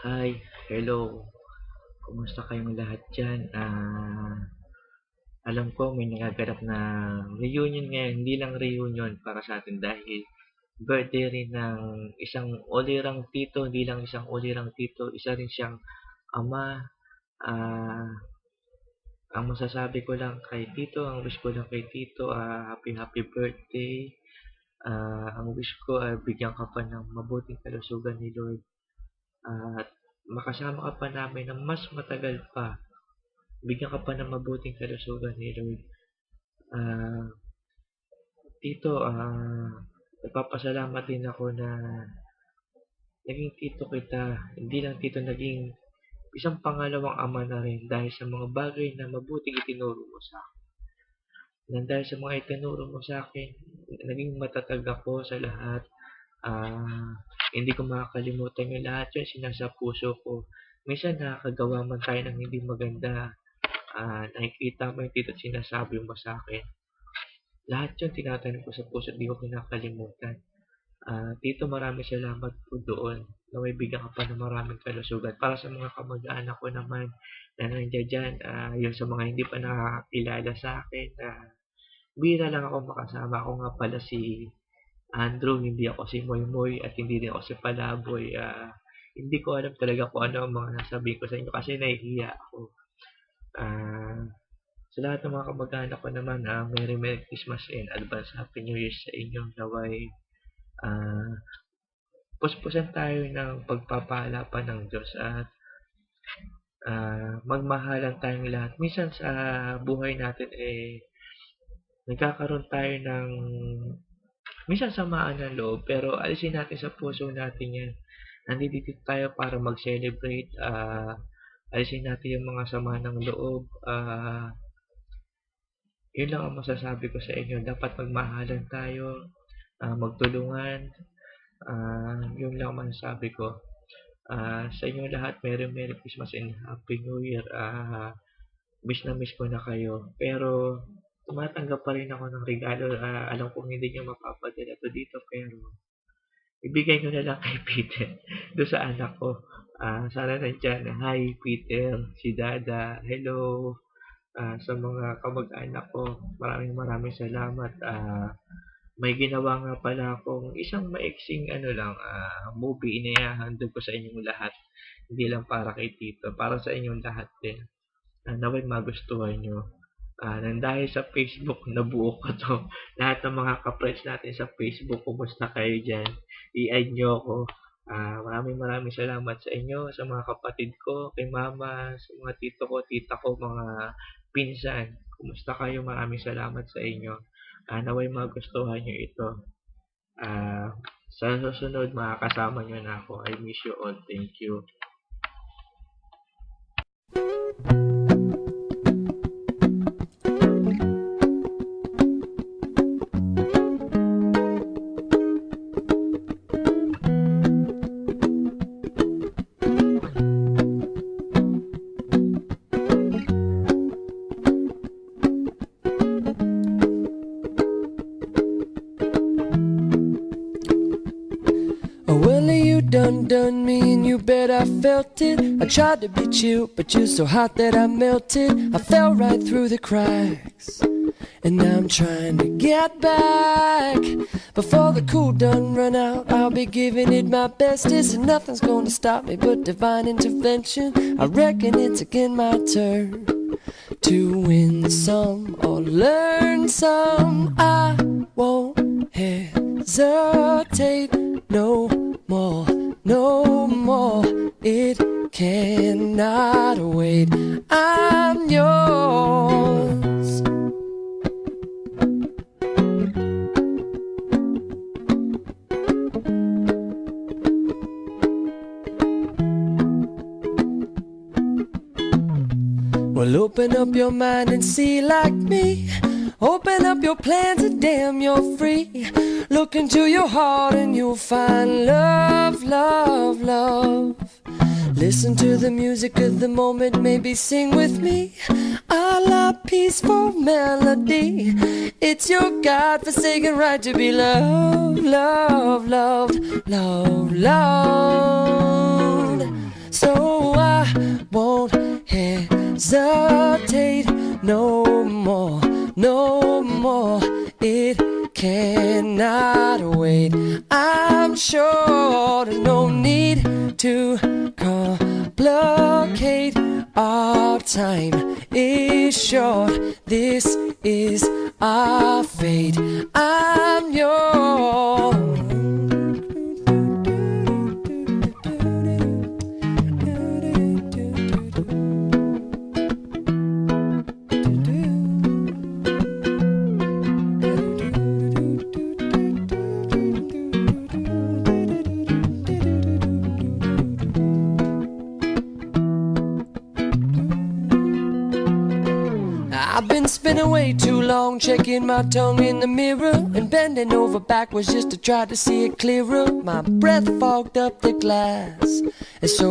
Hi, hello. Kumusta kayong lahat diyan? Alam ko may nagaganap na reunion ngayon, hindi lang reunion para sa atin dahil birthday rin ng isang olirang tito, hindi lang isang olirang tito, isa rin siyang ama. Ah, ang masasabi ko lang kay tito, ang wish ko lang kay tito, happy happy birthday. Ang wish ko ay bigyan ka pa ng mabuting kalusugan ni Lord at makasama ka pa namin ng mas matagal pa. Bigyan ka pa ng mabuting kalusugan ni Lord. Ah, Tito, nagpapasalamat din ako na naging tito kita. Hindi lang tito, naging isang pangalawang ama na rin dahil sa mga bagay na mabuting itinuro mo sa akin. Nang dahil sa mga itinuro mo sa akin, naging matatag ako sa lahat. Hindi ko makakalimutan yung lahat yun, sinasa puso ko. Minsan nakakagawa man tayo ng hindi maganda, nakikita mo yung tito at sinasabi mo sa akin. Lahat yun tinatanong ko sa puso at di ko kinakalimutan. Tito, maraming salamat po doon. Naway bigyan ka pa ng maraming kalusugan. Para sa mga kamag-anak ko naman na nandiyan dyan, yun sa mga hindi pa nakakilala sa akin, bihira lang ako makasama. Ako nga pala si Andrew, hindi ako si Moymoy at hindi din ako si Palaboy. Hindi ko alam talaga kung ano ang mga nasabihin ko sa inyo kasi nahihiya ako. Ah, sa lahat ng mga kamag-anak ko naman, Merry Christmas and advance Happy New Year sa inyo. Naway, ah, puspusan tayo ng pagpapala pa ng Diyos at magmahalan tayong lahat. Minsan sa buhay natin, nagkakaroon tayo ng minsan samaan ng loob, pero alisin natin sa puso natin yan. Nandito tayo para mag-celebrate, alisin natin yung mga sama ng loob, yun lang ang masasabi ko sa inyo. Dapat magmahalan tayo, magtulungan, yun lang ang masasabi ko. Sa inyo lahat, Merry Christmas and Happy New Year. Miss na miss ko na kayo. Pero, tumatanggap pa rin ako ng regalo. Alam kong hindi nyo mapapadala to dito, pero ibigay nyo na lang kay Peter. Doon sa anak ko. Sana nandyan. Hi, Peter. Si Dada. Hello. Sa mga kamag-anak ko, maraming salamat. May ginawa nga pala akong isang maiksing movie inahahandog ko sa inyong lahat. Hindi lang para kay Tito, para sa inyong lahat din. Naway magustuhan nyo. Nang dahil sa Facebook, nabuo ko to. Lahat ng mga ka-friends natin sa Facebook, kumusta kayo dyan? I-add nyo ako. Maraming salamat sa inyo, sa mga kapatid ko, kay mama, sa mga tito ko, tita ko, mga pinsan. Kumusta kayo? Maraming salamat sa inyo. Naway magustuhan nyo ito. Sa susunod, makakasama nyo na ako. I miss you all. Thank you. Well, you done me and you bet I felt it. I tried to be chill, but you're so hot that I melted. I fell right through the cracks, and now I'm trying to get back. Before the cool done run out, I'll be giving it my bestest, and nothing's gonna stop me but divine intervention. I reckon it's again my turn to win some or learn some. I won't hesitate no more, no more. It cannot wait. I'm yours. Well, open up your mind and see like me. Open up your plans and damn, you're free. Look into your heart and you'll find love, love, love. Listen to the music of the moment, maybe sing with me. A la peaceful melody. It's your God-forsaken right to be loved, loved, loved, loved, loved. to complicate our time is short. This is our fate. I'm yours. I've been spinning way too long, checking my tongue in the mirror and bending over backwards just to try to see it clearer. My breath fogged up the glass, and so